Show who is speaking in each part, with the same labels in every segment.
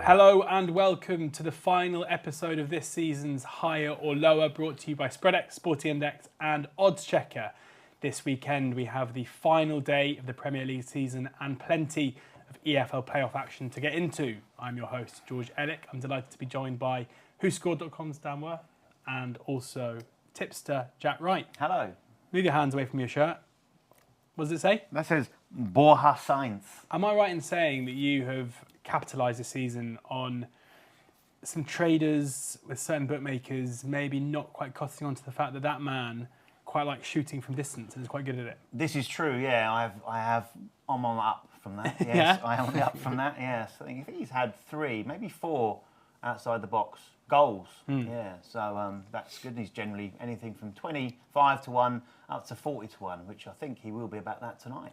Speaker 1: Hello and welcome to the final episode of this season's Higher or Lower, brought to you by Spreadex, Sporty Index and oddschecker. This weekend we have the final day of the Premier League season and plenty of EFL playoff action to get into. I'm your host, George Elek. I'm delighted to be joined by WhoScored.com's Dan Worth and also tipster Jack Wright.
Speaker 2: Hello.
Speaker 1: Move your hands away from your shirt. What does it say?
Speaker 2: That says Borja Sainz.
Speaker 1: Am I right in saying that you have capitalised this season on some traders with certain bookmakers maybe not quite cotting on to the fact that that man quite likes shooting from distance and is quite good at it?
Speaker 2: This is true, yeah. I'm on the up from that. Yes,
Speaker 1: Yeah?
Speaker 2: I am on the up from that, yes. I think he's had 3, maybe 4 outside the box goals. Yeah, so that's good. He's generally anything from 25 to 1 up to 40 to 1, which I think he will be about that tonight.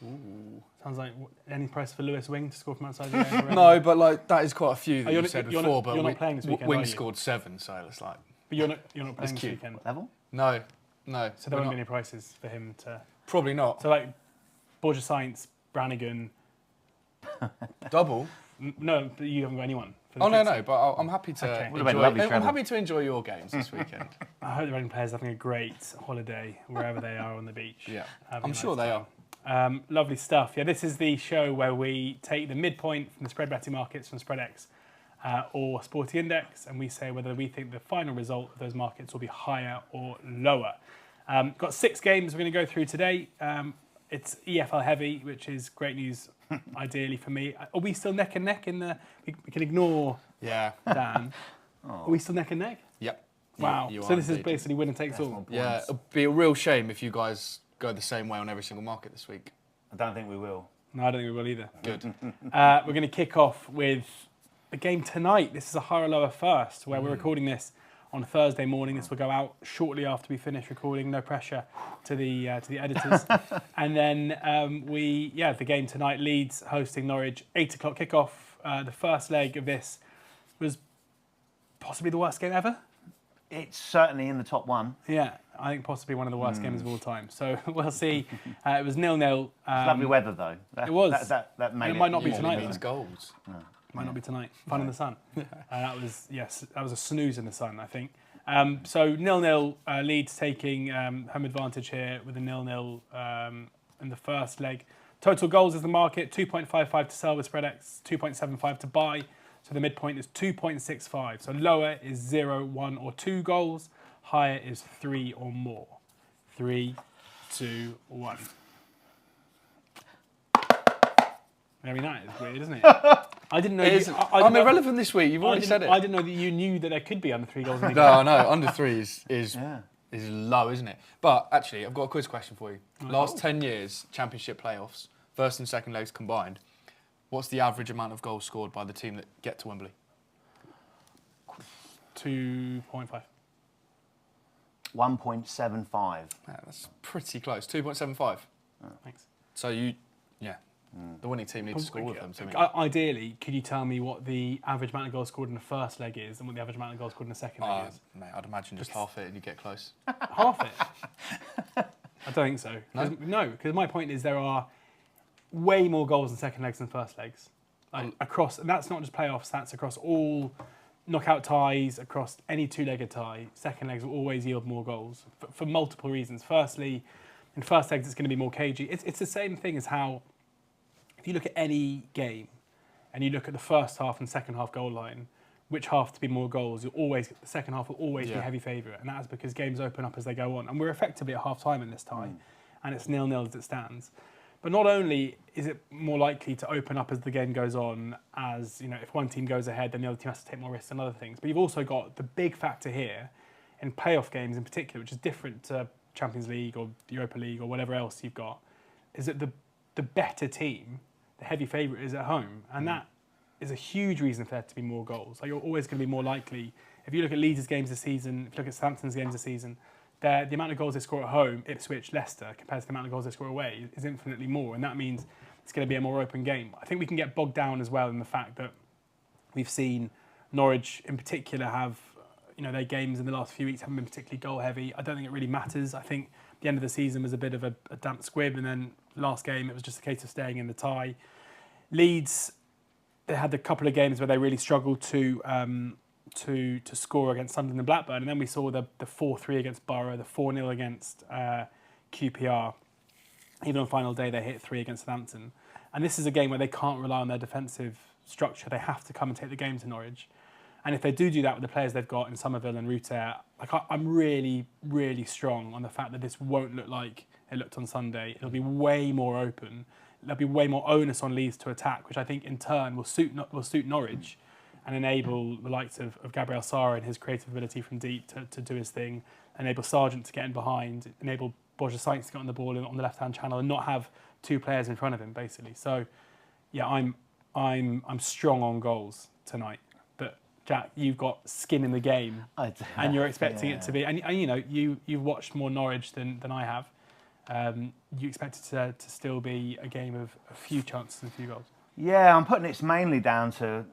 Speaker 1: Ooh, sounds like any price for Lewis Wing to score from outside the area?
Speaker 3: No, but like that is quite a few that
Speaker 1: you're
Speaker 3: you
Speaker 1: not-
Speaker 3: said
Speaker 1: you're
Speaker 3: before.
Speaker 1: not-
Speaker 3: But
Speaker 1: you're not playing this weekend,
Speaker 3: Wing
Speaker 1: are you?
Speaker 3: scored 7, so it's like
Speaker 1: But you're not playing this
Speaker 3: cute.
Speaker 1: weekend.
Speaker 2: Level?
Speaker 3: no.
Speaker 1: So there won't be any prices for him to...
Speaker 3: Probably not.
Speaker 1: So like Borja Sainz, Brannigan...
Speaker 3: Double?
Speaker 1: No, but you haven't got anyone. For the
Speaker 3: Oh no,
Speaker 1: fixture.
Speaker 3: no. But I'm happy to.
Speaker 1: Okay.
Speaker 2: Would have been
Speaker 3: Enjoy,
Speaker 2: lovely
Speaker 3: I'm
Speaker 2: travel.
Speaker 3: happy to enjoy your games this weekend.
Speaker 1: I hope the Reading players are having a great holiday wherever they are on the beach.
Speaker 3: Yeah,
Speaker 1: Having
Speaker 3: I'm
Speaker 1: a
Speaker 3: sure
Speaker 1: nice
Speaker 3: they
Speaker 1: time.
Speaker 3: are.
Speaker 1: Lovely stuff. Yeah, this is the show where we take the midpoint from the spread betting markets from Spreadex or Sporty Index, and we say whether we think the final result of those markets will be higher or lower. Got 6 games we're going to go through today. It's EFL heavy, which is great news, ideally for me. Are we still neck and neck in the? We can ignore
Speaker 3: Yeah.
Speaker 1: Dan. Are we still neck and neck?
Speaker 3: Yep.
Speaker 1: Wow.
Speaker 3: You
Speaker 1: So
Speaker 3: are
Speaker 1: this is
Speaker 3: indeed.
Speaker 1: basically winner takes all.
Speaker 3: Yeah, it'd be a real shame if you guys go the same way on every single market this week.
Speaker 2: I don't think we will.
Speaker 1: No, I don't think we will either.
Speaker 3: Good.
Speaker 1: We're going to kick off with a game tonight. This is a higher or lower first, where we're recording this on Thursday morning. This will go out shortly after we finish recording. No pressure to the editors. And then the game tonight, Leeds hosting Norwich, 8 o'clock kickoff. The first leg of this was possibly the worst game ever.
Speaker 2: It's certainly in the top 1.
Speaker 1: Yeah, I think possibly one of the worst games of all time. So we'll see. It was 0-0.
Speaker 2: It's lovely weather though.
Speaker 1: It was.
Speaker 2: That made
Speaker 1: And it might not be
Speaker 3: Usually
Speaker 1: tonight,
Speaker 3: means
Speaker 1: though.
Speaker 3: goals.
Speaker 1: Might not be tonight. Fun in the sun. That was a snooze in the sun, I think. So 0-0, Leeds taking home advantage here with a 0-0 in the first leg. Total goals is the market, 2.55 to sell with Spreadex, 2.75 to buy. So the midpoint is 2.65. So lower is 0, 1 or 2 goals. Higher is 3 or more. 3, 2, 1. Very nice. It's weird, isn't it? I didn't know.
Speaker 3: I'm irrelevant this week. You've already said it.
Speaker 1: I didn't know that you knew that there could be under 3 goals in the game.
Speaker 3: No, no. Under 3 is
Speaker 2: Yeah.
Speaker 3: low, isn't it? But actually, I've got a quiz question for you. Last 10 years, Championship playoffs, first and second legs combined, what's the average amount of goals scored by the team that get to Wembley?
Speaker 1: 2.5.
Speaker 2: 1.75.
Speaker 3: Yeah, that's pretty close. 2.75.
Speaker 1: Thanks.
Speaker 3: So the winning team needs to score with them. To me.
Speaker 1: Ideally, could you tell me what the average amount of goals scored in the first leg is and what the average amount of goals scored in the second leg is?
Speaker 3: Mate, I'd imagine just half it and you get close.
Speaker 1: Half it? I don't think so. No, because my point is there are way more goals in second legs than first legs. Across, and that's not just playoffs, that's across all knockout ties, across any 2-legged tie. Second legs will always yield more goals for multiple reasons. Firstly, in first legs it's going to be more cagey. It's the same thing as how, if you look at any game and you look at the first half and second half goal line, which half to be more goals, the second half will always be a heavy favourite. And that's because games open up as they go on. And we're effectively at half time in this tie, and it's 0-0 as it stands. But not only is it more likely to open up as the game goes on, as you know, if one team goes ahead, then the other team has to take more risks and other things. But you've also got the big factor here in playoff games in particular, which is different to Champions League or Europa League or whatever else you've got, is that the better team, the heavy favourite, is at home, and that is a huge reason for there to be more goals. Like, you're always going to be more likely. If you look at Leeds' games this season, if you look at Southampton's games this season, the amount of goals they score at home, Ipswich, Leicester, compared to the amount of goals they score away, is infinitely more, and that means it's going to be a more open game. I think we can get bogged down as well in the fact that we've seen Norwich in particular have, their games in the last few weeks haven't been particularly goal heavy. I don't think it really matters. I think the end of the season was a bit of a damp squib, and then last game it was just a case of staying in the tie. Leeds they had a couple of games where they really struggled to score against Sunderland and Blackburn, and then we saw the 4-3 against Borough, the 4-0 against QPR. Even on final day, they hit 3 against Southampton. And this is a game where they can't rely on their defensive structure. They have to come and take the game to Norwich. And if they do that with the players they've got in Somerville and Ruter, I'm really, really strong on the fact that this won't look like it looked on Sunday. It'll be way more open. There'll be way more onus on Leeds to attack, which I think in turn will suit Norwich and enable the likes of Gabriel Sara and his creative ability from deep to do his thing, enable Sargent to get in behind, enable Borja Sykes to get on the ball on the left-hand channel and not have 2 players in front of him, basically. So, yeah, I'm strong on goals tonight. But Jack, you've got skin in the game, and you're expecting it to be. And you know, you've watched more Norwich than I have. You expect it to still be a game of a few chances and a few goals.
Speaker 2: Yeah, I'm putting it mainly down to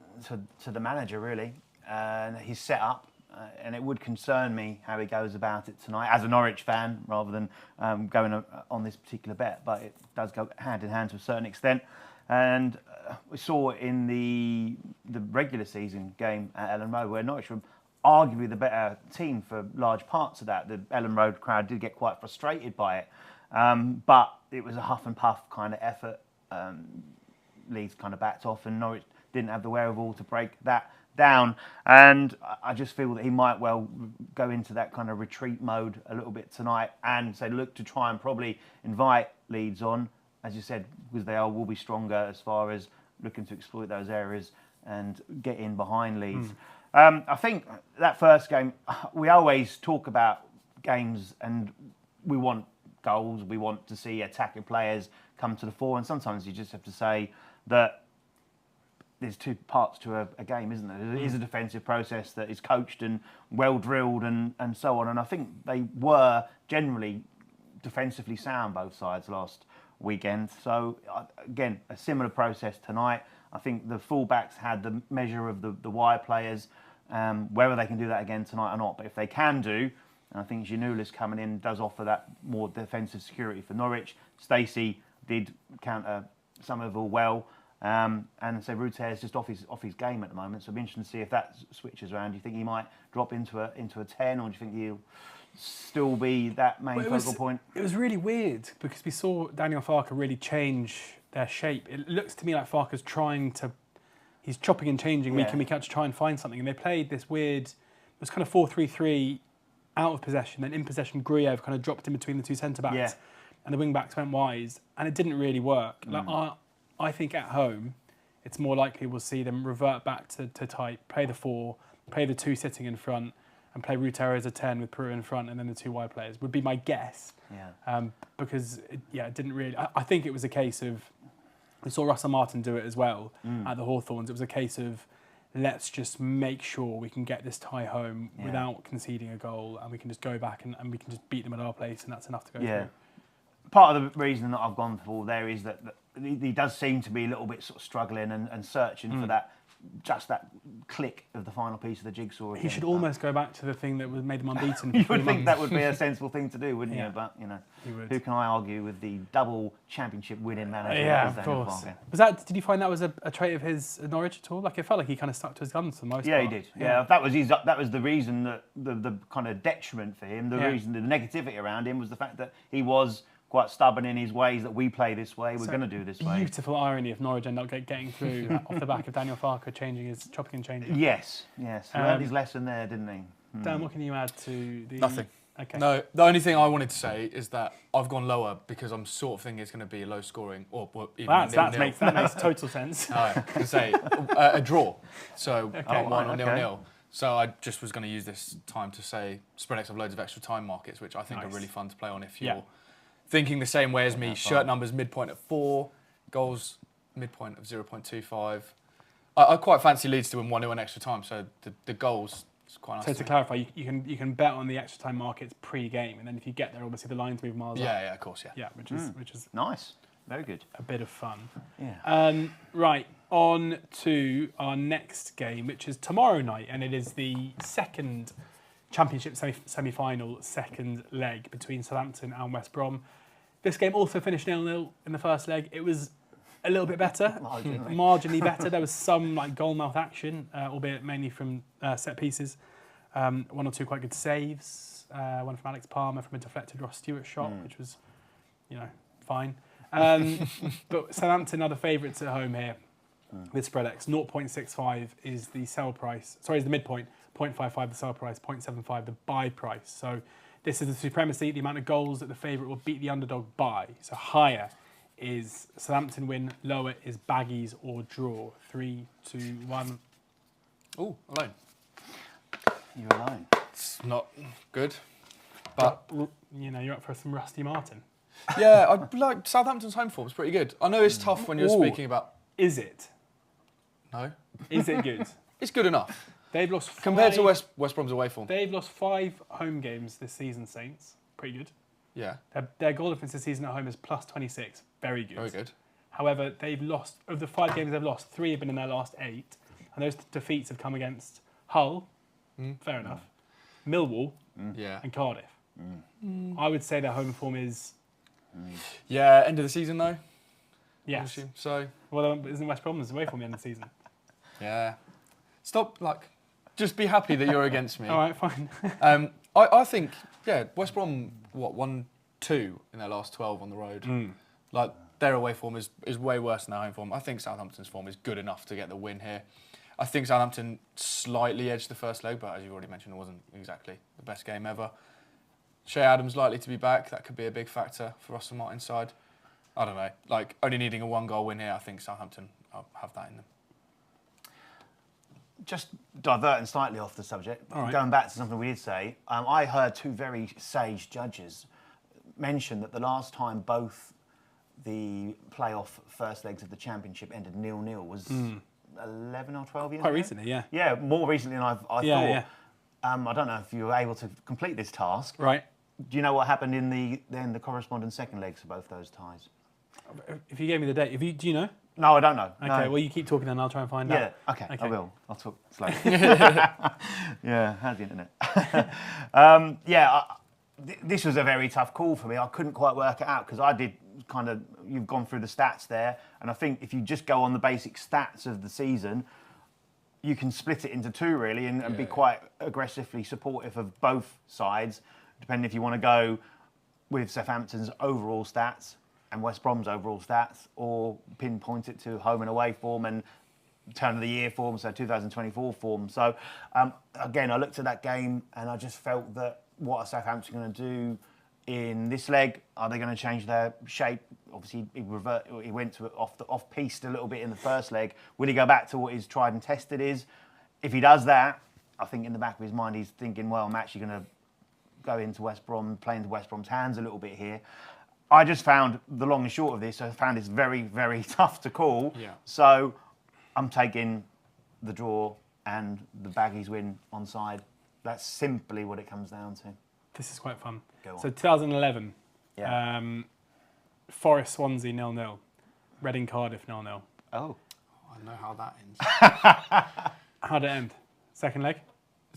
Speaker 2: the manager, really, and his setup. And it would concern me how he goes about it tonight, as a Norwich fan, rather than going on this particular bet. But it does go hand in hand to a certain extent. And we saw in the regular season game at Ellen Road, where Norwich were arguably the better team for large parts of that. The Ellen Road crowd did get quite frustrated by it. But it was a huff and puff kind of effort. Leeds kind of backed off, and Norwich didn't have the wherewithal to break that down. And I just feel that he might well go into that kind of retreat mode a little bit tonight and say, look to try and probably invite Leeds on, as you said, because they will be stronger as far as looking to exploit those areas and get in behind Leeds. I think that first game, we always talk about games and we want goals, we want to see attacking players come to the fore, and sometimes you just have to say that there's 2 parts to a game, isn't there? There is a defensive process that is coached and well drilled and so on. And I think they were generally defensively sound, both sides, last weekend. So again, a similar process tonight. I think the fullbacks had the measure of the wide players. Whether they can do that again tonight or not, but if they can do, and I think Giannoulis coming in does offer that more defensive security for Norwich. Stacey did counter Somerville well. And so Ruter is just off his game at the moment. So it'll be interesting to see if that switches around. Do you think he might drop into a 10, or do you think he'll still be that main focal point?
Speaker 1: It was really weird because we saw Daniel Farke really change their shape. It looks to me like Farke's he's chopping and changing week in, week out to try and find something. And they played this weird, it was kind of 4-3-3 out of possession. Then in possession, Gruyev kind of dropped in between the 2 centre-backs. And the wing-backs went wide. And it didn't really work. Like, I think at home, it's more likely we'll see them revert back to type, play the 4, play the 2 sitting in front, and play Ruter as a 10 with Peru in front, and then the 2 wide players would be my guess. Because it didn't really. I think it was a case of, we saw Russell Martin do it as well at the Hawthorns. It was a case of, let's just make sure we can get this tie home without conceding a goal, and we can just go back and we can just beat them at our place, and that's enough to go through.
Speaker 2: Part of the reason that I've gone for there is that he does seem to be a little bit sort of struggling and searching for that click of the final piece of the jigsaw.
Speaker 1: He should almost go back to the thing that made them unbeaten.
Speaker 2: You would think that would be a sensible thing to do, wouldn't you? But you know,
Speaker 1: who
Speaker 2: can I argue with the double championship winning manager?
Speaker 1: Of course. Did you find that was a trait of his at Norwich at all? Like, it felt like he kind of stuck to his guns for the most part.
Speaker 2: He did. That was the reason that the kind of detriment for him, the reason, the negativity around him was the fact that he was quite stubborn in his ways, that we play this way, we're going to do this way.
Speaker 1: Beautiful irony if Norwich end up getting through off the back of Daniel Farke chopping and changing.
Speaker 2: Yes. He learned his lesson there, didn't he?
Speaker 1: Dan, what can you add to the...
Speaker 3: Nothing.
Speaker 1: Okay.
Speaker 3: No, the only thing I wanted to say is that I've gone lower because I'm sort of thinking it's going to be low scoring, or even
Speaker 1: that makes total sense.
Speaker 3: I can say a draw, so 1 or 0-0. So I just was going to use this time to say Spreadex have loads of extra time markets, which I think are really fun to play on if you're thinking the same way as me. Shirt numbers midpoint at 4, goals midpoint of 0.25. I quite fancy Leeds to win 1-0 in extra time, so the goals is quite nice.
Speaker 1: So to clarify, you can bet on the extra time markets pre-game, and then if you get there, obviously the lines move miles up.
Speaker 3: Yeah, of course,
Speaker 1: which is
Speaker 2: nice, very good,
Speaker 1: a bit of fun.
Speaker 2: Yeah.
Speaker 1: Right, on to our next game, which is tomorrow night, and it is the second Championship semi-final, second leg between Southampton and West Brom. This game also finished 0-0 in the first leg. It was a little bit better,
Speaker 2: Marginally.
Speaker 1: marginally better. There was some like goal-mouth action, albeit mainly from set pieces. One or two quite good saves. One from Alex Palmer from a deflected Ross Stewart shot, which was, fine. But Southampton are the favourites at home here with spread X. 0.65 is the sell price. Sorry, is the midpoint. 0.55 the sell price. 0.75 the buy price. So this is the supremacy, the amount of goals that the favourite will beat the underdog by. So higher is Southampton win, lower is baggies or draw. 3, 2, 1.
Speaker 3: Oh, alone.
Speaker 2: You're alone.
Speaker 3: It's not good, but
Speaker 1: you're up for some Rusty Martin.
Speaker 3: yeah, I like Southampton's home form's pretty good. I know it's tough when you're speaking about.
Speaker 1: Is it?
Speaker 3: No.
Speaker 1: Is it good?
Speaker 3: It's good enough.
Speaker 1: They've lost
Speaker 3: compared to West Brom's away form.
Speaker 1: They've lost 5 home games this season, Saints. Pretty good.
Speaker 3: Yeah.
Speaker 1: Their goal difference this season at home is plus 26. Very good.
Speaker 3: Very good.
Speaker 1: However, they've lost, of the 5 games they've lost, 3 have been in their last 8. And those defeats have come against Hull, fair enough, Millwall, and Cardiff. I would say their home form is...
Speaker 3: Yeah, end of the season though.
Speaker 1: Yes.
Speaker 3: So.
Speaker 1: Well, isn't West Brom's away from the end of the season?
Speaker 3: Yeah. Stop, just be happy that you're against me.
Speaker 1: All right, fine.
Speaker 3: I think, West Brom, 1-2 in their last 12 on the road. Their away form is way worse than their home form. I think Southampton's form is good enough to get the win here. I think Southampton slightly edged the first leg, but as you've already mentioned, it wasn't exactly the best game ever. Shea Adams likely to be back. That could be a big factor for Russell Martin's side. I don't know. Only needing a 1-goal win here, I think Southampton have that in them.
Speaker 2: Just diverting slightly off the subject, going back to something we did say, I heard 2 very sage judges mention that the last time both the playoff first legs of the Championship ended 0-0 was 11 or 12 years
Speaker 1: Quite
Speaker 2: ago?
Speaker 1: recently, yeah.
Speaker 2: Yeah, more recently than I thought.
Speaker 1: Yeah.
Speaker 2: I don't know if you were able to complete this task.
Speaker 1: Right.
Speaker 2: Do you know what happened in the corresponding second legs for both those ties?
Speaker 1: If you gave me the date, do you know?
Speaker 2: No, I don't know.
Speaker 1: Okay,
Speaker 2: no.
Speaker 1: well, you keep talking then, I'll try and find out.
Speaker 2: Yeah, okay, I will. I'll talk slowly. How's the internet? This was a very tough call for me. I couldn't quite work it out because I did you've gone through the stats there, and I think if you just go on the basic stats of the season, you can split it into 2 really and be quite aggressively supportive of both sides, depending if you want to go with Southampton's overall stats and West Brom's overall stats, or pinpoint it to home and away form and turn of the year form, so 2024 form. So again, I looked at that game and I just felt that what are Southampton going to do in this leg? Are they going to change their shape? Obviously, he went to off-piste a little bit in the first leg. Will he go back to what his tried and tested is? If he does that, I think in the back of his mind he's thinking, well, I'm actually going to go into West Brom, play into West Brom's hands a little bit here. I just found the long and short of this, I found it's very, very tough to call. Yeah. So I'm taking the draw and the baggies win onside. That's simply what it comes down to.
Speaker 1: This is quite fun.
Speaker 2: Go on.
Speaker 1: So 2011,
Speaker 2: yeah.
Speaker 1: Forest Swansea 0-0, Reading Cardiff 0-0.
Speaker 2: Oh.
Speaker 3: I know how that ends.
Speaker 1: How'd it end? Second leg?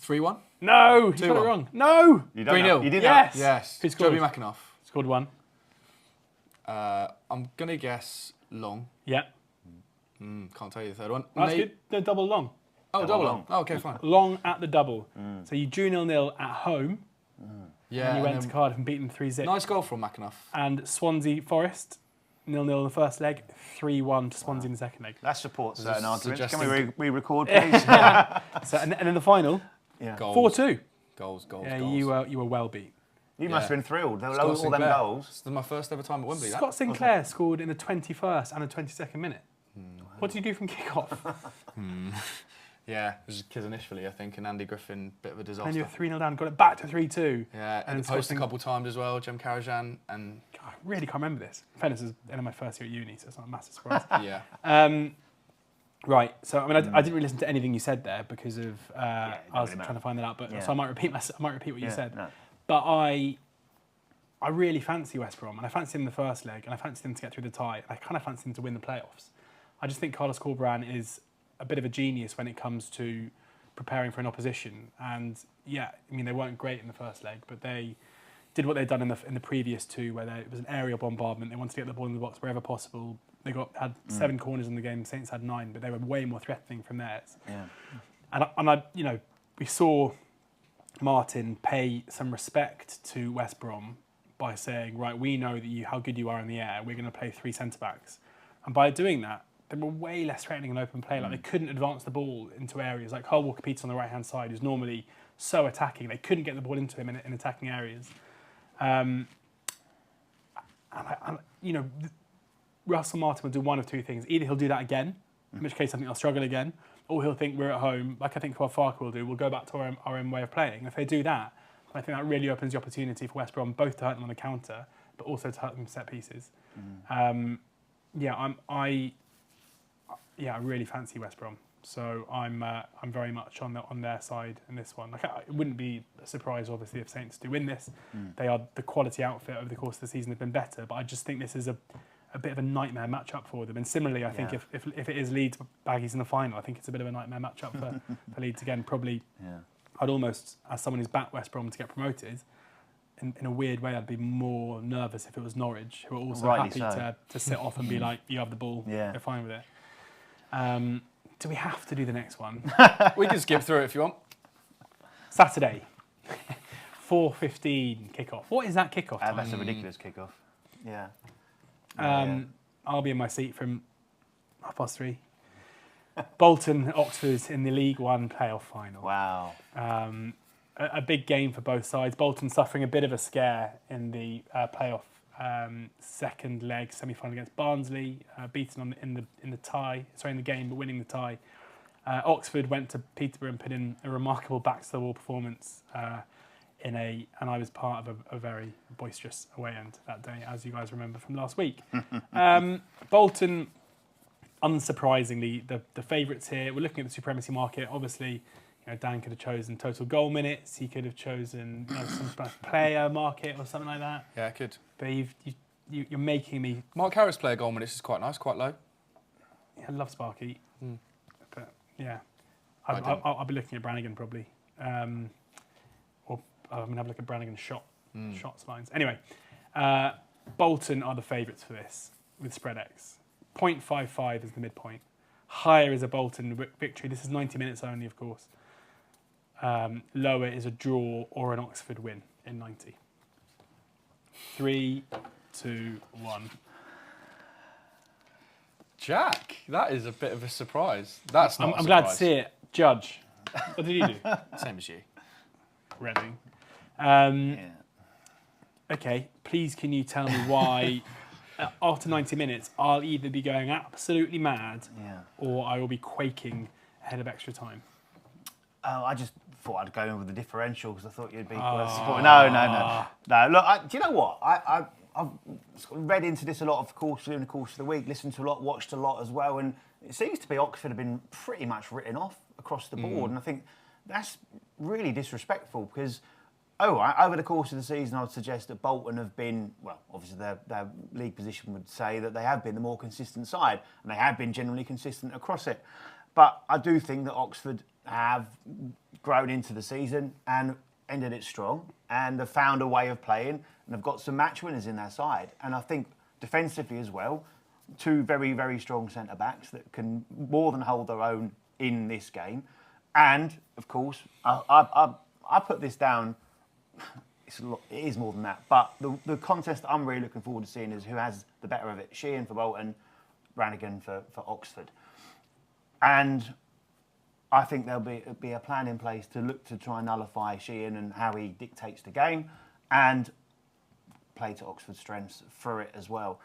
Speaker 3: 3-1?
Speaker 1: No! You got it wrong. No!
Speaker 2: You don't know.
Speaker 3: 3-0.
Speaker 2: You did
Speaker 1: Yes.
Speaker 2: know.
Speaker 3: Yes.
Speaker 1: Who scored?
Speaker 3: Joby McAnuff.
Speaker 1: Scored 1.
Speaker 3: I'm going to guess Long.
Speaker 1: Yeah.
Speaker 3: Can't tell you the third one.
Speaker 1: That's good. No, double Long.
Speaker 3: Oh, double Long. Oh, okay, fine.
Speaker 1: Long at the double. So you drew 0-0 at home.
Speaker 3: Yeah.
Speaker 1: And you went to Cardiff and beat them 3-0.
Speaker 3: Nice goal from McAnuff.
Speaker 1: And Swansea Forest, 0-0 in the first leg, 3-1 to Swansea in the second leg.
Speaker 2: That supports certain arguments. Can
Speaker 3: suggesting-
Speaker 2: we re-record, please?
Speaker 1: So, and then the final,
Speaker 3: Goals.
Speaker 1: 4-2.
Speaker 3: Goals.
Speaker 1: Yeah,
Speaker 3: goals.
Speaker 1: you were well beat.
Speaker 2: You must have been thrilled. There were
Speaker 3: Scott
Speaker 2: all them
Speaker 3: Sinclair.
Speaker 2: goals.
Speaker 3: This is my first ever time at Wembley.
Speaker 1: Scott Sinclair scored in the 21st and the 22nd minute. What did you do from kick-off?
Speaker 3: Yeah, it was Kizanishvili, I think, and Andy Griffin, bit of a disaster.
Speaker 1: And you were 3-0 down, got it back to 3-2.
Speaker 3: Yeah, and post a couple times as well, Jem Karajan, and...
Speaker 1: God, I really can't remember this. In fairness, this is the end of my first year at uni, so it's not a massive surprise.
Speaker 3: Yeah.
Speaker 1: Right, so I mean, I didn't really listen to anything you said there because of I was trying to find that out, but so I might repeat what you said. No. But I really fancy West Brom, and I fancy them in the first leg, and I fancy them to get through the tie. I kind of fancy them to win the playoffs. I just think Carlos Corberán is a bit of a genius when it comes to preparing for an opposition. And yeah, I mean, they weren't great in the first leg, but they did what they'd done in the previous two, where it was an aerial bombardment. They wanted to get the ball in the box wherever possible. They had 7 corners in the game. Saints had 9, but they were way more threatening from theirs.
Speaker 2: Yeah.
Speaker 1: And I, we saw Martin pay some respect to West Brom by saying, right, we know that how good you are in the air. We're going to play 3 centre backs, and by doing that, they were way less threatening in open play. Like they couldn't advance the ball into areas. Like Hull competes on the right hand side, who's normally so attacking. They couldn't get the ball into him in attacking areas. Russell Martin will do one of 2 things. Either he'll do that again, in which case I think they'll struggle again, or he'll think we're at home, like I think Farke will do. We'll go back to our own way of playing. If they do that, I think that really opens the opportunity for West Brom both to hurt them on the counter, but also to hurt them set pieces. I really fancy West Brom, so I'm very much on their side in this one. Like, it wouldn't be a surprise, obviously, if Saints do win this. They are the quality outfit over the course of the season. They've been better, but I just think this is a bit of a nightmare matchup for them. And similarly, I think if it is Leeds Baggies in the final, I think it's a bit of a nightmare matchup for Leeds again. Probably, I'd almost, as someone who's backed West Brom to get promoted, in a weird way, I'd be more nervous if it was Norwich, who are also happy to sit off and be like, you have the ball, they're fine with it. Do we have to do the next one?
Speaker 3: We can skip through it if you want.
Speaker 1: Saturday, 4:15 kickoff. What is that kickoff time?
Speaker 2: That's a ridiculous kickoff. Yeah.
Speaker 1: I'll be in my seat from 3:30. Bolton, Oxford in the League One playoff final.
Speaker 2: Wow.
Speaker 1: A big game for both sides. Bolton suffering a bit of a scare in the playoff second leg semi-final against Barnsley, beaten in the game, but winning the tie. Oxford went to Peterborough and put in a remarkable backs-to-the-wall performance and I was part of a very boisterous away end that day, as you guys remember from last week. Bolton, unsurprisingly, the favourites here. We're looking at the supremacy market. Obviously, Dan could have chosen total goal minutes. He could have chosen some sort of player market or something like that.
Speaker 3: Yeah, I could.
Speaker 1: But you're making me...
Speaker 3: Mark Harris player goal minutes is quite nice, quite low.
Speaker 1: Yeah, I love Sparky. But, yeah. I'll be looking at Brannigan, probably. Or I'm going to have a look at Brannigan's shots lines. Anyway, Bolton are the favourites for this, with spread X. 0.55 is the midpoint. Higher is a Bolton victory. This is 90 minutes only, of course. Lower is a draw or an Oxford win in 90. 3, 2, 1.
Speaker 3: Jack, that is a bit of a surprise. That's not.
Speaker 1: I'm glad to see it. Judge, what did you do?
Speaker 3: Same as you.
Speaker 1: Reading. Okay, please can you tell me why after 90 minutes I'll either be going absolutely mad or I will be quaking ahead of extra time?
Speaker 2: I just thought I'd go in with the differential because I thought you'd be worth supporting. No. Look, do you know what? I've read into this a lot, of course, during the course of the week, listened to a lot, watched a lot as well, and it seems to be Oxford have been pretty much written off across the board, and I think that's really disrespectful because, over the course of the season, I would suggest that Bolton have been, well, obviously their league position would say that they have been the more consistent side, and they have been generally consistent across it. But I do think that Oxford have grown into the season and ended it strong, and have found a way of playing, and have got some match winners in their side. And I think defensively as well, 2 very, very strong centre-backs that can more than hold their own in this game. And, of course, I put this down, it is more than that, but the contest I'm really looking forward to seeing is who has the better of it. Sheehan for Bolton, Brannigan for Oxford. And I think there'll be a plan in place to look to try and nullify Sheehan and how he dictates the game and play to Oxford's strengths for it as well.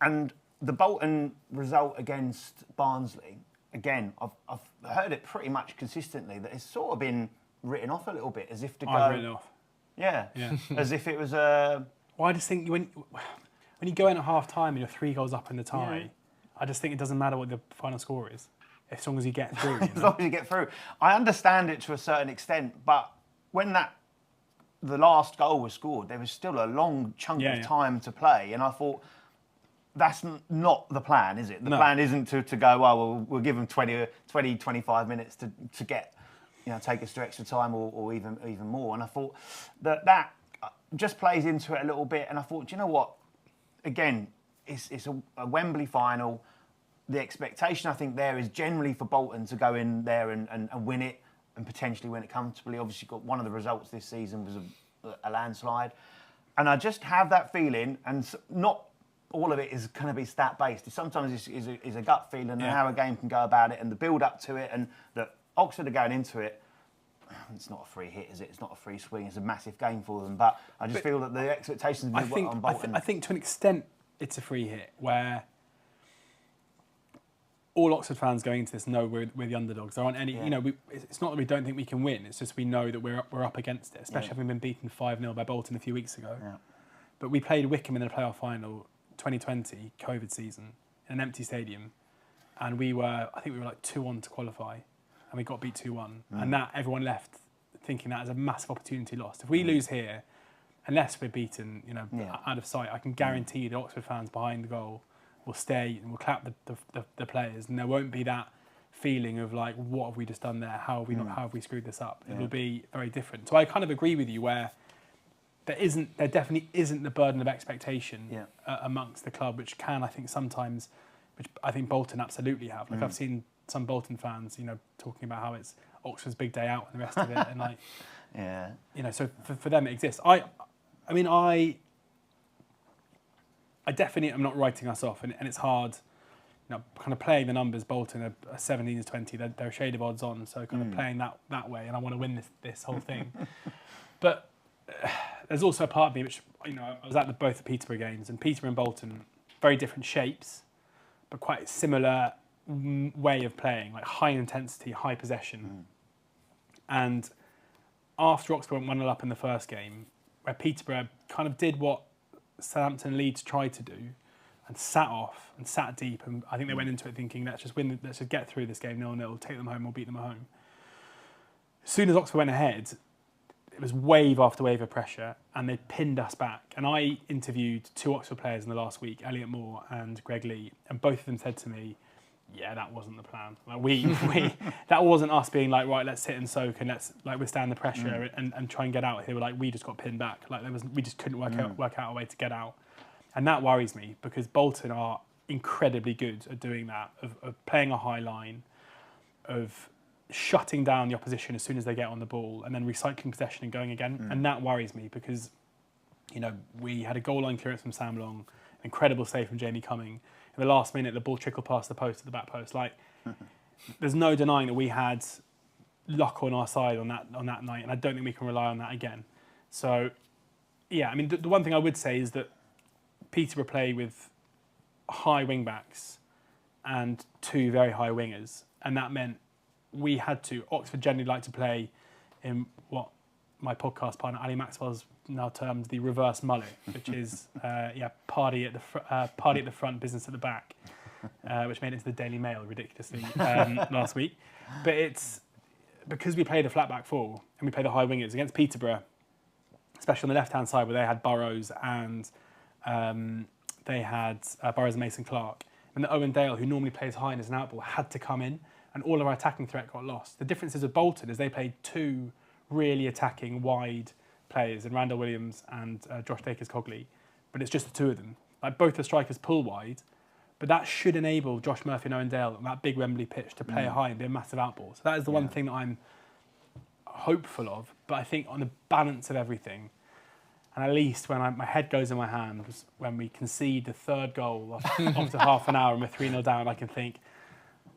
Speaker 2: And the Bolton result against Barnsley, again, I've heard it pretty much consistently that it's sort of been written off a little bit as if to go...
Speaker 1: Written off.
Speaker 2: Yeah. As if it was a...
Speaker 1: Well, I just think when you go in at half-time and you're 3 goals up in the tie, I just think it doesn't matter what the final score is. As long as you get through.
Speaker 2: As long as you get through. I understand it to a certain extent, but when the last goal was scored, there was still a long chunk of time to play, and I thought, that's not the plan, is it? The plan isn't to go, well, we'll give them 20, 25 minutes to get, take us to extra time or even more. And I thought that just plays into it a little bit. And I thought, do you know what? Again, it's a Wembley final. The expectation, I think, there is generally for Bolton to go in there and win it and potentially win it comfortably. Obviously, got one of the results this season was a landslide. And I just have that feeling, and not all of it is going to be stat-based. Sometimes it's a gut feeling and how a game can go about it and the build-up to it, and that Oxford are going into it. It's not a free hit, is it? It's not a free swing. It's a massive game for them. But I just feel that the expectations on Bolton...
Speaker 1: I think to an extent it's a free hit, where all Oxford fans going into this know we're the underdogs. There aren't any... You know, it's not that we don't think we can win. It's just we know that we're up against it, especially having been beaten 5-0 by Bolton a few weeks ago. Yeah. But we played Wickham in the playoff final 2020, COVID season, in an empty stadium. And I think we were like 2-1 to qualify. And we got beat 2-1. And that, everyone left thinking that is a massive opportunity lost. If we lose here, unless we're beaten, out of sight, I can guarantee the Oxford fans behind the goal will stay and will clap the players, and there won't be that feeling of like, what have we just done there? How have we screwed this up? It'll be very different. So I kind of agree with you where there definitely isn't the burden of expectation amongst the club, which I think sometimes, which I think Bolton absolutely have. Like I've seen some Bolton fans, talking about how it's Oxford's big day out and the rest of it, and like, so for them it exists. I definitely am not writing us off, and it's hard, kind of playing the numbers. Bolton are 17 to 20, they're a shade of odds on, so kind of playing that way, and I want to win this whole thing. But there's also a part of me which, I was at both the Peterborough games, and Peterborough and Bolton, very different shapes, but quite similar way of playing, like high intensity, high possession. And after Oxford went 1-0 up in the first game, where Peterborough kind of did what Southampton and Leeds tried to do, and sat off and sat deep, and I think they went into it thinking, let's just get through this game 0-0, take them home or beat them at home. As soon as Oxford went ahead, it was wave after wave of pressure, and they pinned us back. And I interviewed 2 Oxford players in the last week, Elliot Moore and Greg Lee, and both of them said to me, yeah, that wasn't the plan. Like that wasn't us being like, right, let's sit and soak and let's like withstand the pressure and try and get out. They were like, we just got pinned back. Like we just couldn't work out a way to get out. And that worries me, because Bolton are incredibly good at doing that, of playing a high line, of shutting down the opposition as soon as they get on the ball, and then recycling possession and going again. And that worries me, because we had a goal line clearance from Sam Long, incredible save from Jamie Cumming. In the last minute, the ball trickled past the post to the back post. Like, there's no denying that we had luck on our side on that night, and I don't think we can rely on that again. So, yeah, I mean, the one thing I would say is that Peterborough play with high wing backs and 2 very high wingers, and that meant we had to. Oxford generally like to play in what my podcast partner Ali Maxwell's now termed the reverse mullet, which is party at the front, business at the back, which made it to the Daily Mail ridiculously last week. But it's because we played a flat back 4 and we played the high wingers against Peterborough, especially on the left hand side where they had Burrows and Mason Clark, and then Owen Dale, who normally plays high and is an outball, had to come in, and all of our attacking threat got lost. The difference is with Bolton is they played 2 really attacking wide players, and Randall Williams and Josh Dakers-Cogley, but it's just the 2 of them. Like, both the strikers pull wide, but that should enable Josh Murphy and Owen Dale on that big Wembley pitch to play high and be a massive outball. So that is the one thing that I'm hopeful of. But I think on the balance of everything, and at least when my head goes in my hands, when we concede the 3rd goal after half an hour and we're 3-0 down, I can think,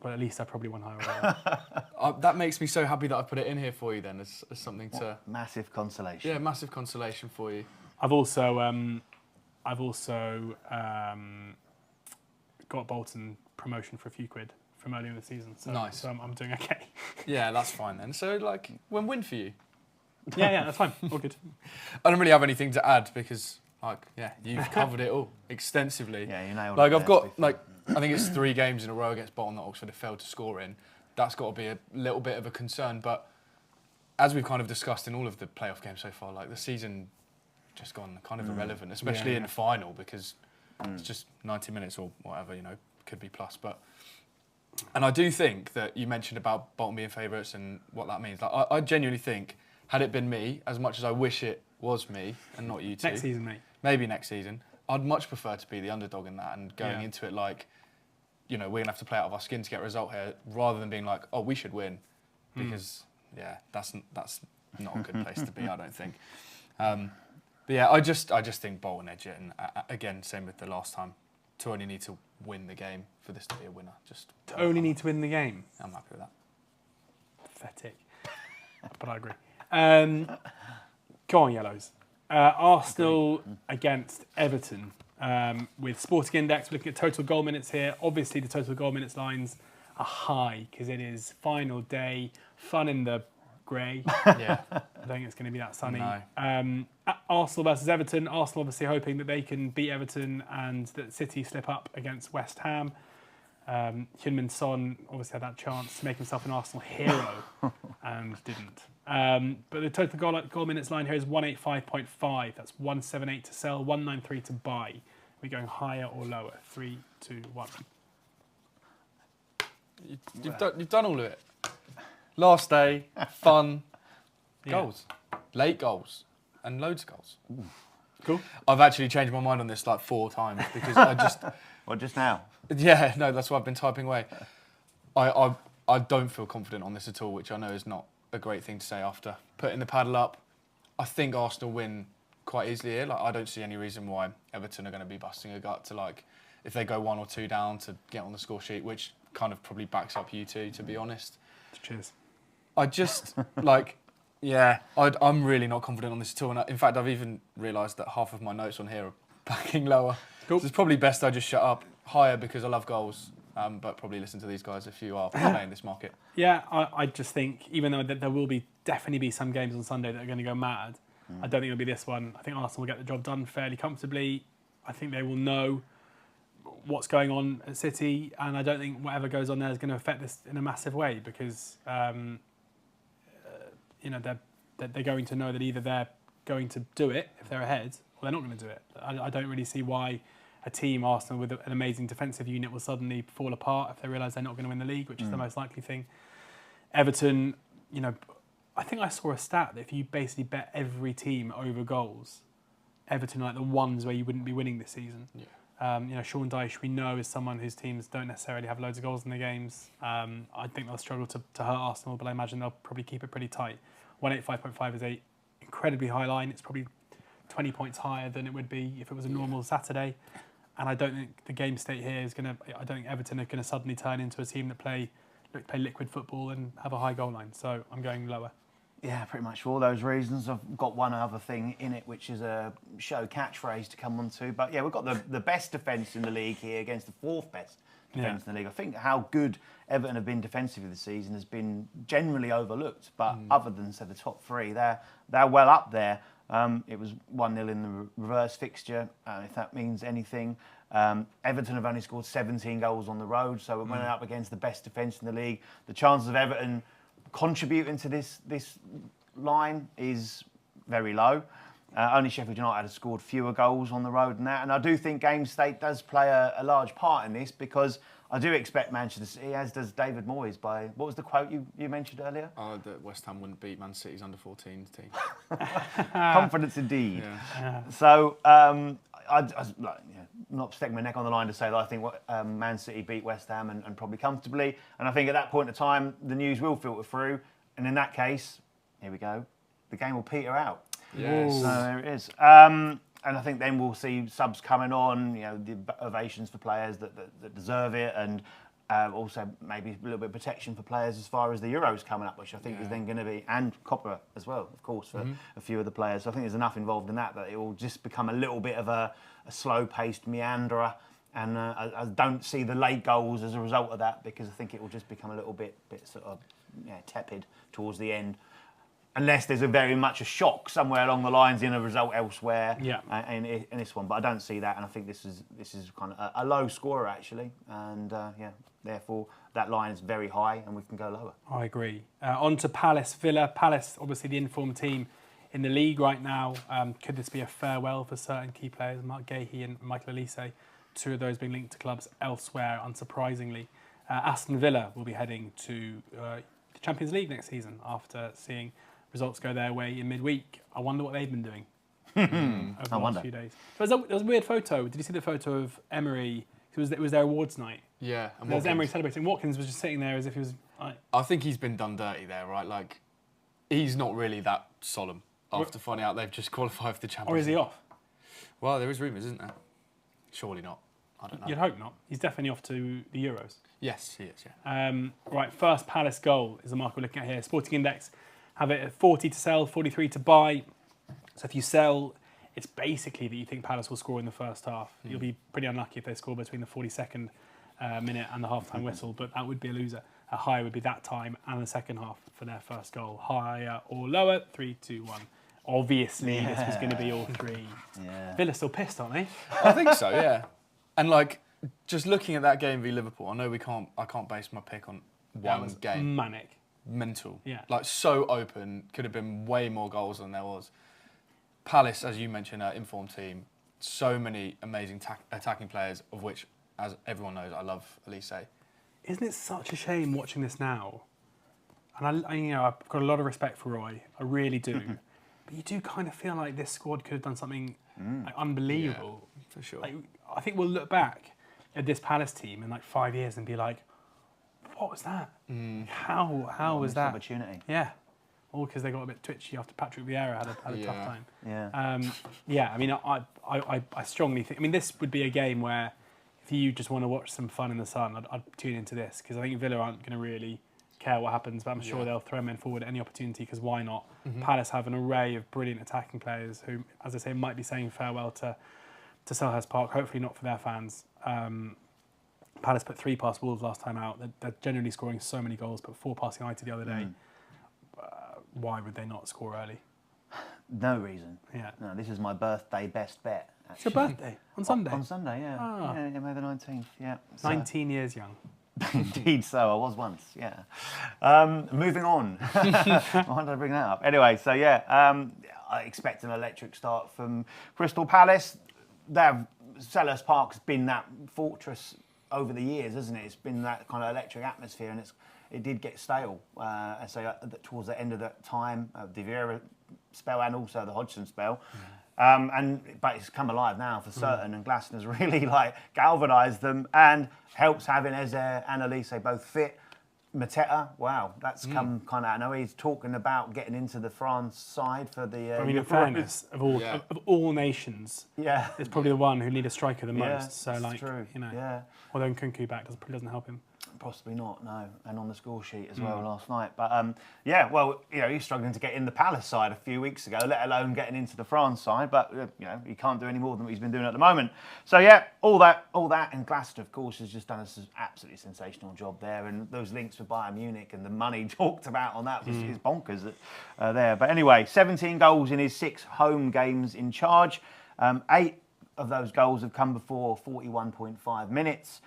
Speaker 1: well, at least I probably won higher.
Speaker 3: That makes me so happy that I put it in here for you then as something to...
Speaker 2: Massive consolation.
Speaker 3: Yeah, massive consolation for you.
Speaker 1: I've also got Bolton promotion for a few quid from earlier in the season. So,
Speaker 3: nice.
Speaker 1: So I'm doing okay.
Speaker 3: Yeah, that's fine then. So, like, win for you.
Speaker 1: Yeah, that's fine. All good.
Speaker 3: I don't really have anything to add because, you've covered it all extensively.
Speaker 2: Yeah, you nailed it.
Speaker 3: Like, I've got, I think it's 3 games in a row against Bolton that Oxford have failed to score in. That's got to be a little bit of a concern. But as we've kind of discussed in all of the playoff games so far, like, the season just gone kind of irrelevant, especially in the final, because it's just 90 minutes or whatever, could be plus. And I do think that you mentioned about Bolton being favourites and what that means. Like, I genuinely think, had it been me, as much as I wish it was me and not you two.
Speaker 1: Next season, mate.
Speaker 3: Maybe next season. I'd much prefer to be the underdog in that and going into it like, we're going to have to play out of our skin to get a result here, rather than being like, oh, we should win. Because, that's not a good place to be, I don't think. But yeah, I just think Bolton edge it. And again, same with the last time. To only need to win the game for this to be a winner.
Speaker 1: To only need to win the game?
Speaker 3: I'm happy with that.
Speaker 1: Pathetic. But I agree. Go on, Yellows. Arsenal against Everton. With Sporting Index, looking at total goal minutes here. Obviously, the total goal minutes lines are high because it is final day, fun in the grey.
Speaker 3: Yeah.
Speaker 1: I don't think it's going to be that sunny.
Speaker 3: No.
Speaker 1: Arsenal versus Everton. Arsenal obviously hoping that they can beat Everton and that City slip up against West Ham. Heung-min Son obviously had that chance to make himself an Arsenal hero and didn't. But the total goal minutes line here is 185.5. That's 178 to sell, 193 to buy. We're going higher or lower. 3, 2, 1.
Speaker 3: You've done all of it. Last day, fun, goals, late goals, and loads of goals.
Speaker 1: Ooh. Cool.
Speaker 3: I've actually changed my mind on this like 4 times because I just.
Speaker 2: Well, just now.
Speaker 3: Yeah, no, that's why I've been typing away. I don't feel confident on this at all, which I know is not a great thing to say after putting the paddle up. I think Arsenal win quite easily here. Like, I don't see any reason why Everton are going to be busting a gut to, like, if they go 1 or 2 down, to get on the score sheet, which kind of probably backs up you two, to be honest.
Speaker 1: Cheers. I
Speaker 3: just, I'm really not confident on this at all. And in fact, I've even realised that half of my notes on here are backing lower. Cool. So it's probably best I just shut up. Higher because I love goals, but probably listen to these guys if you are playing this market.
Speaker 1: Yeah, I just think, even though there will definitely be some games on Sunday that are going to go mad, I don't think it'll be this one. I think Arsenal will get the job done fairly comfortably. I think they will know what's going on at City, and I don't think whatever goes on there is going to affect this in a massive way because, they're going to know that either they're going to do it if they're ahead, or they're not going to do it. I don't really see why a team, Arsenal, with an amazing defensive unit will suddenly fall apart if they realise they're not going to win the league, which is the most likely thing. Everton, I think I saw a stat that if you basically bet every team over goals, Everton are like the ones where you wouldn't be winning this season. Yeah. Sean Dyche, we know, is someone whose teams don't necessarily have loads of goals in their games. I think they'll struggle to hurt Arsenal, but I imagine they'll probably keep it pretty tight. 185.5 is an incredibly high line. It's probably 20 points higher than it would be if it was a normal Saturday. And I don't think the game state here is going to... I don't think Everton are going to suddenly turn into a team that play liquid football and have a high goal line. So I'm going lower.
Speaker 2: Yeah, pretty much for all those reasons. I've got one other thing in it, which is a show catchphrase to come on to. But yeah, we've got the best defence in the league here against the 4th best defence in the league. I think how good Everton have been defensively this season has been generally overlooked. But other than, say, the top 3, they're well up there. It was 1-0 in the reverse fixture, if that means anything. Everton have only scored 17 goals on the road, so it went up against the best defence in the league. The chances of Everton contributing to this line is very low. Only Sheffield United have scored fewer goals on the road than that. And I do think game state does play a large part in this because I do expect Manchester City, as does David Moyes, by... What was the quote you mentioned earlier?
Speaker 3: That West Ham wouldn't beat Man City's under-14s team.
Speaker 2: Confidence indeed.
Speaker 3: Yeah.
Speaker 2: So, not sticking my neck on the line to say that I think Man City beat West Ham and probably comfortably. And I think at that point in time, the news will filter through. And in that case, here we go, the game will peter out.
Speaker 3: Yes.
Speaker 2: So there it is. And I think then we'll see subs coming on, the ovations for players that deserve it, and also maybe a little bit of protection for players as far as the Euros coming up, which I think is then going to be, and Copper as well, of course, for a few of the players. So I think there's enough involved in that it will just become a little bit of a slow-paced meanderer. And I don't see the late goals as a result of that, because I think it will just become a little bit sort of tepid towards the end. Unless there's very much a shock somewhere along the lines in a result elsewhere in this one. But I don't see that, and I think this is kind of a low scorer, actually. And, therefore, that line is very high, and we can go lower.
Speaker 1: I agree. On to Palace Villa. Palace, obviously the informed team in the league right now. Could this be a farewell for certain key players? Mark Gahey and Michael Olise, 2 of those being linked to clubs elsewhere, unsurprisingly. Aston Villa will be heading to the Champions League next season after seeing results go their way in midweek. I wonder what they've been doing over the last few days. There was a weird photo. Did you see the photo of Emery? It was their awards night.
Speaker 3: Yeah.
Speaker 1: And there was Emery celebrating. Watkins was just sitting there as if he was...
Speaker 3: I think he's been done dirty there, right? Like, he's not really that solemn after finding out they've just qualified for the Champions League.
Speaker 1: Or is he off?
Speaker 3: Well, there is rumours, isn't there? Surely not. I don't know.
Speaker 1: You'd hope not. He's definitely off to the Euros.
Speaker 3: Yes, he is, yeah.
Speaker 1: Right, first Palace goal is the mark we're looking at here. Sporting Index have it at 40 to sell, 43 to buy. So if you sell, it's basically that you think Palace will score in the first half. You'll be pretty unlucky if they score between the 42nd minute and the half-time whistle, but that would be a loser. A higher would be that time and the second half for their first goal. Higher or lower, 3, 2, 1. Obviously, this was going to be all three.
Speaker 2: Yeah.
Speaker 1: Villa's still pissed, aren't they?
Speaker 3: I think so, yeah. And like, just looking at that game v Liverpool, I know I can't base my pick on one game.
Speaker 1: Manic.
Speaker 3: Mental.
Speaker 1: Yeah.
Speaker 3: Like, so open, could have been way more goals than there was. Palace, as you mentioned, an informed team, so many amazing attacking players, of which, as everyone knows, I love Elise.
Speaker 1: Isn't it such a shame watching this now? And I've got a lot of respect for Roy. I really do. But you do kind of feel like this squad could have done something like, unbelievable.
Speaker 3: Yeah, for sure.
Speaker 1: Like, I think we'll look back at this Palace team in like 5 years and be like, what was that? How was that?
Speaker 2: Opportunity.
Speaker 1: Yeah. All because they got a bit twitchy after Patrick Vieira had a tough time.
Speaker 2: Yeah.
Speaker 1: I mean, I strongly think... I mean, this would be a game where if you just want to watch some fun in the sun, I'd tune into this, because I think Villa aren't going to really care what happens, but I'm sure they'll throw men forward at any opportunity, because why not? Palace have an array of brilliant attacking players who, as I say, might be saying farewell to Selhurst Park, hopefully not for their fans. Palace put 3 past Wolves last time out. They're generally scoring so many goals, but 4 past United the other day. Why would they not score early?
Speaker 2: No reason.
Speaker 1: Yeah.
Speaker 2: No, this is my birthday best bet. Actually.
Speaker 1: It's your birthday? On Sunday?
Speaker 2: On Sunday, yeah.
Speaker 1: Ah.
Speaker 2: Yeah, May the 19th, yeah. So.
Speaker 1: 19 years young.
Speaker 2: Indeed so, I was once, yeah. Moving on. Why did I bring that up? Anyway, so I expect an electric start from Crystal Palace. Selhurst Park's been that fortress over the years, hasn't it? It's been that kind of electric atmosphere, and it did get stale. Towards the end of that time, the Vieira spell and also the Hodgson spell. But it's come alive now for certain, and Glaston's really galvanised them, and helps having Eze and Elise both fit. Mateta, wow, that's come kind of. I know he's talking about getting into the France side for the.
Speaker 1: I mean, in fairness, of all nations, it's probably the one who need a striker the most. So,
Speaker 2: true.
Speaker 1: Although Nkunku back probably doesn't help him.
Speaker 2: Possibly not, no. And on the score sheet as well last night. But he's struggling to get in the Palace side a few weeks ago, let alone getting into the France side. But he can't do any more than what he's been doing at the moment. So all that, and Glaston, of course, has just done an absolutely sensational job there. And those links with Bayern Munich and the money talked about on that is bonkers there. But anyway, 17 goals in his 6 home games in charge. 8 of those goals have come before 41.5 minutes.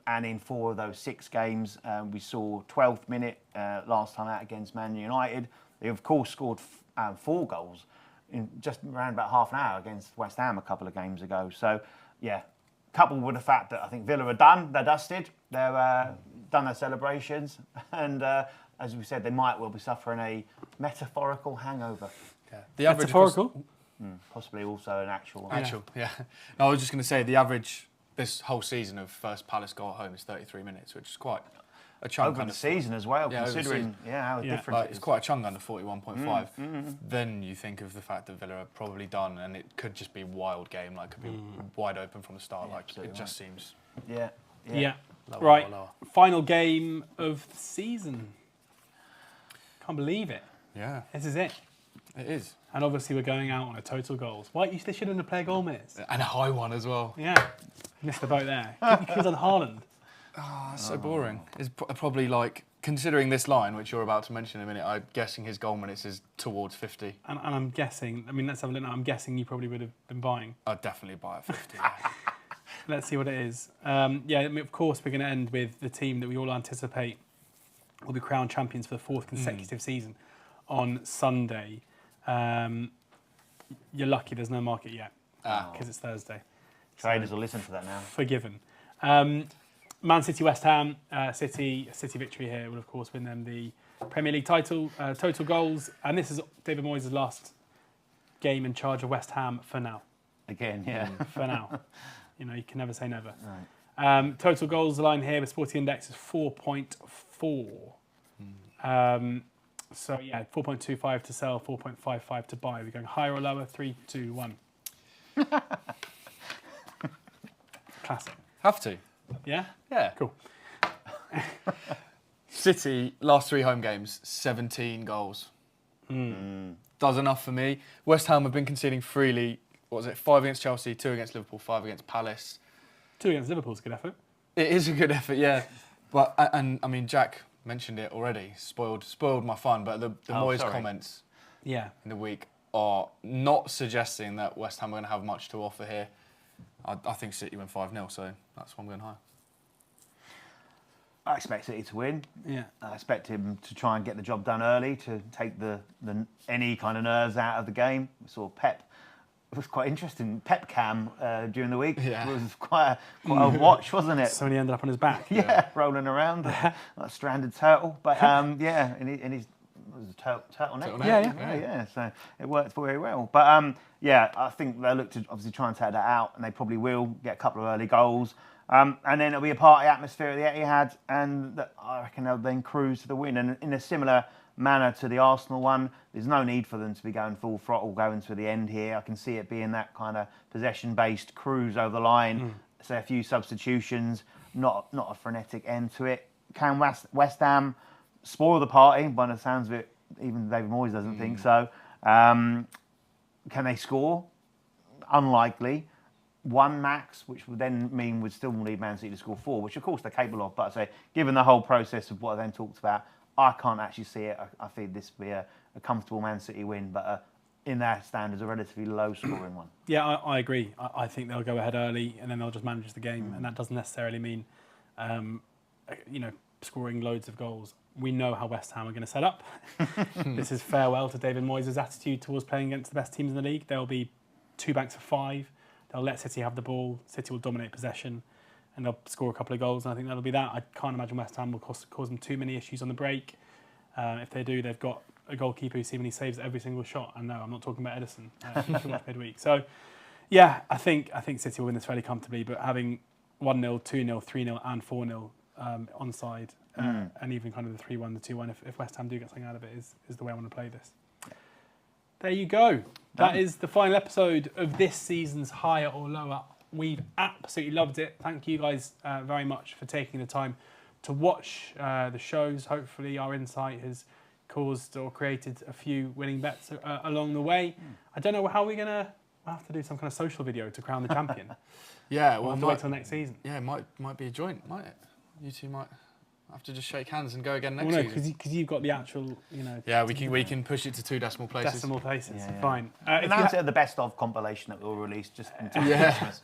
Speaker 2: And in 4 of those 6 games, we saw 12th minute last time out against Man United. They, of course, scored 4 goals in just around about half an hour against West Ham a couple of games ago. So, coupled with the fact that I think Villa are done, they're dusted, they're done their celebrations, and as we said, they might well be suffering a metaphorical hangover.
Speaker 3: Yeah. The average
Speaker 1: metaphorical?
Speaker 2: Possibly also an actual.
Speaker 3: No, I was just going to say the average this whole season of first Palace goal at home is 33 minutes, which is quite a chunk.
Speaker 2: Over the season as well, considering how different it is.
Speaker 3: It's quite a chunk under 41.5. Then you think of the fact that Villa are probably done, and it could just be a wild game, could be wide open from the start. It just seems.
Speaker 1: Yeah.
Speaker 3: Lower.
Speaker 1: Final game of the season. Can't believe it.
Speaker 3: Yeah.
Speaker 1: This is it.
Speaker 3: It is.
Speaker 1: And obviously we're going out on a total goals. They should have played goal minutes.
Speaker 3: And a high one as well.
Speaker 1: Yeah. Missed the boat there. You could have done Haaland.
Speaker 3: That's so boring. It's probably considering this line, which you're about to mention in a minute, I'm guessing his goal minutes is towards 50.
Speaker 1: And I'm guessing, let's have a look now. I'm guessing you probably would have been buying.
Speaker 3: I'd definitely buy at 50.
Speaker 1: Let's see what it is. Of course, we're going to end with the team that we all anticipate will be crowned champions for the 4th consecutive season on Sunday. You're lucky there's no market yet because it's Thursday.
Speaker 2: Traders will listen to that now.
Speaker 1: Forgiven. Man City, West Ham, City victory here will of course win them the Premier League title, total goals, and this is David Moyes' last game in charge of West Ham for now.
Speaker 2: Again, yeah.
Speaker 1: For now. You know, you can never say never.
Speaker 2: Right.
Speaker 1: Total goals, the line here with Sporting Index is 4.4. So, yeah, 4.25 to sell, 4.55 to buy. We're going higher or lower? 3, 2, 1. Classic.
Speaker 3: Have to.
Speaker 1: Yeah?
Speaker 3: Yeah.
Speaker 1: Cool.
Speaker 3: City, last 3 home games, 17 goals. Does enough for me. West Ham have been conceding freely. What was it? 5 against Chelsea, 2 against Liverpool, 5 against Palace.
Speaker 1: 2 against Liverpool's a good effort.
Speaker 3: It is a good effort, yeah. But and I mean, Jack mentioned it already. Spoiled my fun. But the Moyes comments in the week are not suggesting that West Ham are going to have much to offer here. I think City win 5-0, so that's why I'm going high.
Speaker 2: I expect City to win.
Speaker 1: Yeah.
Speaker 2: I expect him to try and get the job done early to take the any kind of nerves out of the game. We saw Pep. It was quite interesting. Pep cam during the week.
Speaker 3: Yeah.
Speaker 2: It was quite a watch, wasn't it?
Speaker 1: So he ended up on his back.
Speaker 2: Yeah, rolling around like a stranded turtle. But yeah, and he's was a turtleneck. Yeah. So it worked very well. But yeah, I think they'll look to obviously try and take that out, and they probably will get a couple of early goals. And then it'll be a party atmosphere at the Etihad, and I reckon they'll then cruise to the win. And in a similar manner to the Arsenal one, there's no need for them to be going full throttle, going to the end here. I can see it being that kind of possession-based cruise over the line. So a few substitutions, not a frenetic end to it. Can West Ham spoil the party? By the sounds of it, even David Moyes doesn't think so. Can they score? Unlikely. 1 max, which would then mean we'd still need Man City to score 4, which of course they're capable of. But I say, given the whole process of what I then talked about, I can't actually see it. I think this would be a comfortable Man City win, but in their standards, a relatively low-scoring one.
Speaker 1: Yeah, I agree. I think they'll go ahead early and then they'll just manage the game, and that doesn't necessarily mean, scoring loads of goals. We know how West Ham are going to set up. This is farewell to David Moyes' attitude towards playing against the best teams in the league. There'll be 2 banks of 5. They'll let City have the ball. City will dominate possession, and they'll score a couple of goals. And I think that'll be that. I can't imagine West Ham will cause them too many issues on the break. If they do, they've got a goalkeeper who seemingly saves every single shot. And no, I'm not talking about Edison. Midweek. So, yeah, I think City will win this fairly comfortably. But having 1-0, 2-0, 3-0, and 4-0 onside, and even kind of the 3-1, the 2-1, if West Ham do get something out of it, is the way I want to play this. There you go. That is the final episode of this season's Higher or Lower. We've absolutely loved it. Thank you guys very much for taking the time to watch the shows. Hopefully our insight has caused or created a few winning bets along the way. I don't know how we're going to... We'll have to do some kind of social video to crown the champion.
Speaker 3: Yeah,
Speaker 1: we'll have to wait till next season.
Speaker 3: Yeah, it might be a joint, might it? You two might have to just shake hands and go again next season.
Speaker 1: Because you've got the actual,
Speaker 3: Yeah, we can push it to 2 decimal places.
Speaker 1: Decimal places,
Speaker 2: Yeah.
Speaker 1: fine.
Speaker 2: And that's the best of compilation that we'll release just in time for Christmas.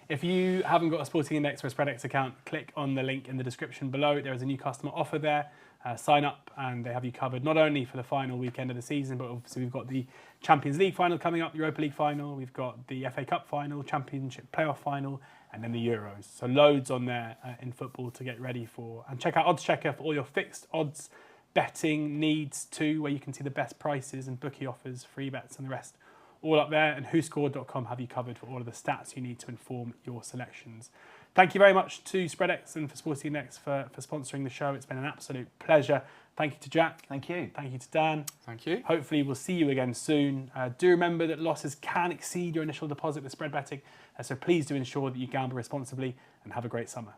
Speaker 1: If you haven't got a Sporting Index or a SpreadX account, click on the link in the description below. There is a new customer offer there. Sign up and they have you covered not only for the final weekend of the season, but obviously we've got the Champions League final coming up, Europa League final, we've got the FA Cup final, Championship playoff final, and then the Euros. So loads on there in football to get ready for. And check out oddschecker for all your fixed odds betting needs too, where you can see the best prices and bookie offers, free bets and the rest all up there. And WhoScored.com have you covered for all of the stats you need to inform your selections. Thank you very much to SpreadX and for Sporting Index for sponsoring the show. It's been an absolute pleasure. Thank you to Jack.
Speaker 2: Thank you.
Speaker 1: Thank you to Dan.
Speaker 3: Thank you.
Speaker 1: Hopefully we'll see you again soon. Do remember that losses can exceed your initial deposit with spread betting, so please do ensure that you gamble responsibly and have a great summer.